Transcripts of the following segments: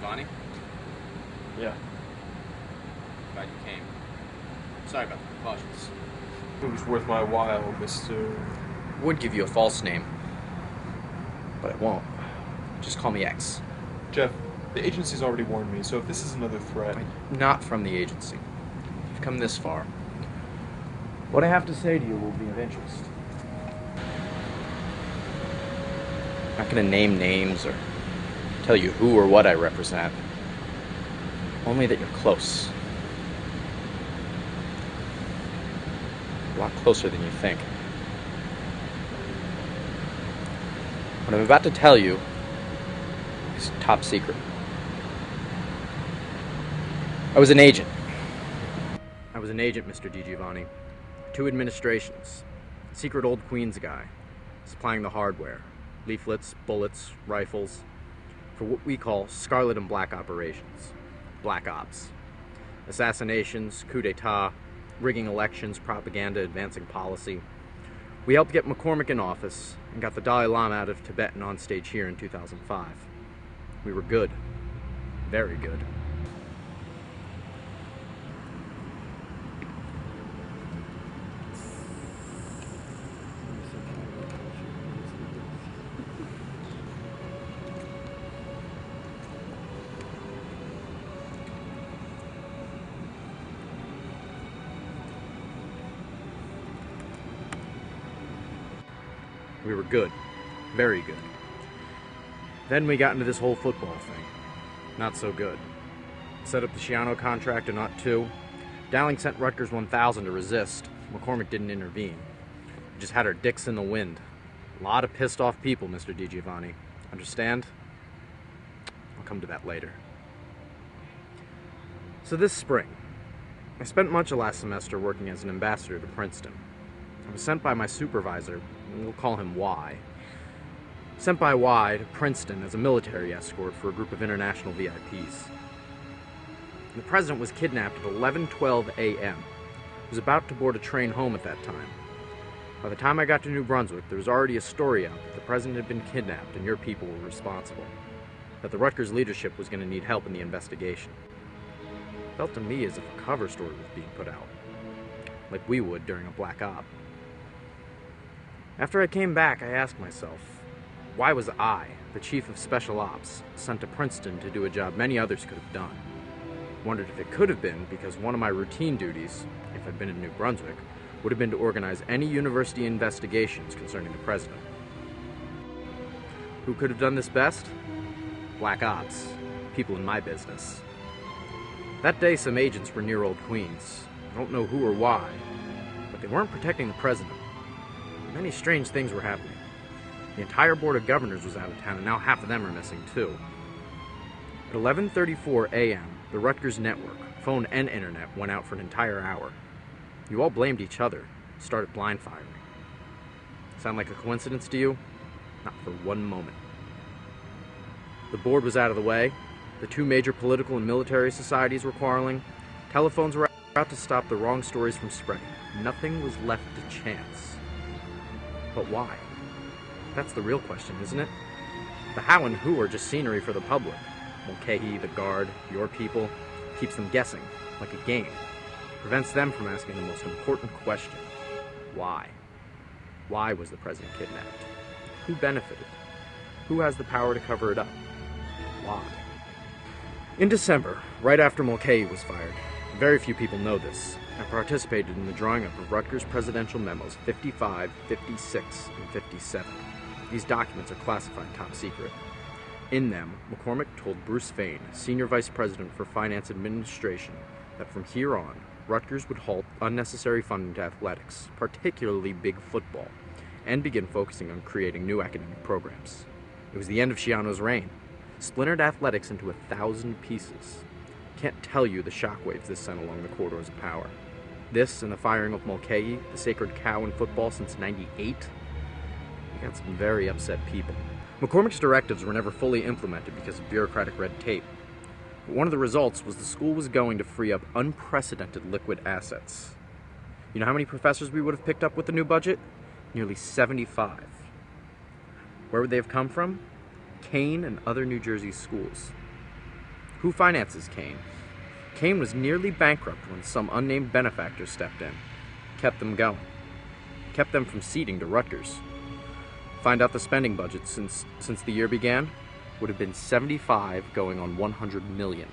DiGiovanni? Yeah. Glad you came. Sorry about the precautions. It was worth my while, Mr. Would give you a false name, but I won't. Just call me X. Jeff, the agency's already warned me, so if this is another threat... I'm not from the agency. You've come this far. What I have to say to you will be of interest. I'm not going to name names or tell you who or what I represent. Only that you're close. A lot closer than you think. What I'm about to tell you is top secret. I was an agent. Mr. DiGiovanni. 2 administrations. Secret old Queens guy. Supplying the hardware. Leaflets, bullets, rifles. For what we call scarlet and black operations. Black ops. Assassinations, coup d'etat, rigging elections, propaganda, advancing policy. We helped get McCormick in office and got the Dalai Lama out of Tibet and on stage here in 2005. We were good. Very good. We were good. Very good. Then we got into this whole football thing. Not so good. Set up the Schiano contract in '02. Dowling sent Rutgers 1000 to resist. McCormick didn't intervene. We just had our dicks in the wind. A lot of pissed off people, Mr. DiGiovanni. Understand? I'll come to that later. So this spring, I spent much of last semester working as an ambassador to Princeton. I was sent by my supervisor, we'll call him Y. Sent by Y to Princeton as a military escort for a group of international VIPs. The president was kidnapped at 11:12 a.m. He was about to board a train home at that time. By the time I got to New Brunswick, there was already a story out that the president had been kidnapped and your people were responsible. That the Rutgers leadership was going to need help in the investigation. It felt to me as if a cover story was being put out. Like we would during a black op. After I came back, I asked myself, why was I, the chief of special ops, sent to Princeton to do a job many others could have done? Wondered if it could have been because one of my routine duties, if I'd been in New Brunswick, would have been to organize any university investigations concerning the president. Who could have done this best? Black ops, people in my business. That day some agents were near Old Queens. I don't know who or why, but they weren't protecting the president. Many strange things were happening. The entire board of governors was out of town, and now half of them are missing too. At 11:34 a.m., the Rutgers network, phone and internet, went out for an entire hour. You all blamed each other, started blind firing. Sound like a coincidence to you? Not for one moment. The board was out of the way. The 2 major political and military societies were quarreling. Telephones were out to stop the wrong stories from spreading. Nothing was left to chance. But why? That's the real question, isn't it? The how and who are just scenery for the public. Mulcahy, the guard, your people, keeps them guessing, like a game. Prevents them from asking the most important question. Why? Why was the president kidnapped? Who benefited? Who has the power to cover it up? Why? In December, right after Mulcahy was fired, very few people know this, I participated in the drawing up of Rutgers Presidential Memos 55, 56, and 57. These documents are classified top secret. In them, McCormick told Bruce Fain, Senior Vice President for Finance Administration, that from here on, Rutgers would halt unnecessary funding to athletics, particularly big football, and begin focusing on creating new academic programs. It was the end of Schiano's reign. Splintered athletics into 1,000 pieces. Can't tell you the shockwaves this sent along the corridors of power. This and the firing of Mulcahy, the sacred cow in football since '98, we got some very upset people. McCormick's directives were never fully implemented because of bureaucratic red tape. But one of the results was the school was going to free up unprecedented liquid assets. You know how many professors we would have picked up with the new budget? Nearly 75. Where would they have come from? Kane and other New Jersey schools. Who finances Kane? Kane was nearly bankrupt when some unnamed benefactor stepped in, kept them going, kept them from ceding to Rutgers. Find out the spending budget since the year began would have been 75 going on 100 million,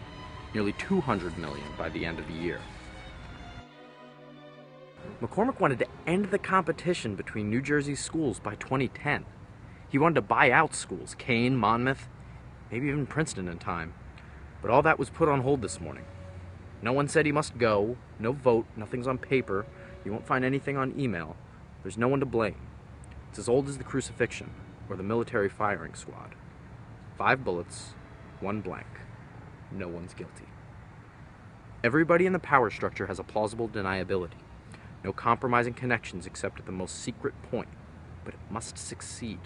nearly 200 million by the end of the year. McCormick wanted to end the competition between New Jersey schools by 2010. He wanted to buy out schools, Kane, Monmouth, maybe even Princeton in time. But all that was put on hold this morning. No one said he must go, no vote, nothing's on paper, you won't find anything on email. There's no one to blame. It's as old as the crucifixion, or the military firing squad. 5 bullets, 1 blank. No one's guilty. Everybody in the power structure has a plausible deniability. No compromising connections except at the most secret point. But it must succeed.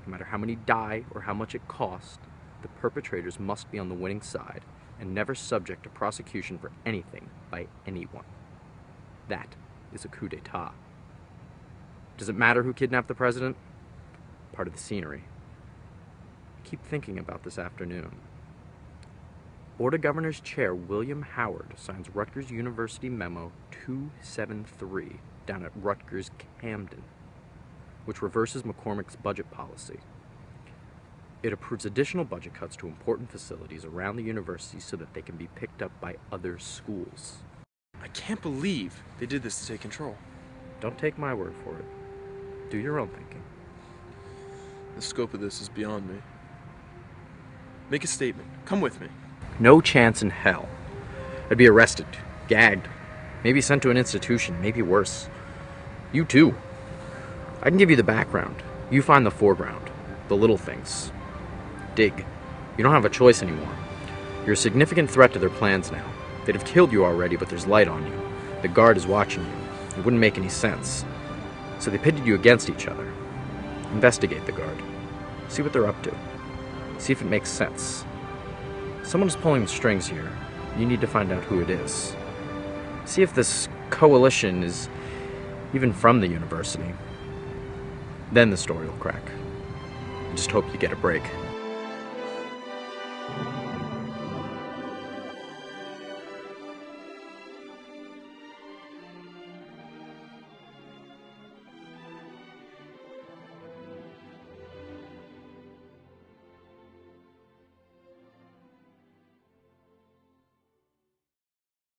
No matter how many die or how much it costs, the perpetrators must be on the winning side and never subject to prosecution for anything by anyone. That is a coup d'etat. Does it matter who kidnapped the president? Part of the scenery. Keep thinking about this afternoon. Board of Governors Chair William Howard signs Rutgers University Memo 273 down at Rutgers Camden, which reverses McCormick's budget policy. It approves additional budget cuts to important facilities around the university so that they can be picked up by other schools. I can't believe they did this to take control. Don't take my word for it. Do your own thinking. The scope of this is beyond me. Make a statement. Come with me. No chance in hell. I'd be arrested, gagged, maybe sent to an institution, maybe worse. You too. I can give you the background. You find the foreground, the little things. Dig. You don't have a choice anymore. You're a significant threat to their plans now. They'd have killed you already, but there's light on you. The guard is watching you. It wouldn't make any sense. So they pitted you against each other. Investigate the guard. See what they're up to. See if it makes sense. Someone's pulling the strings here. You need to find out who it is. See if this coalition is even from the university. Then the story will crack. I just hope you get a break.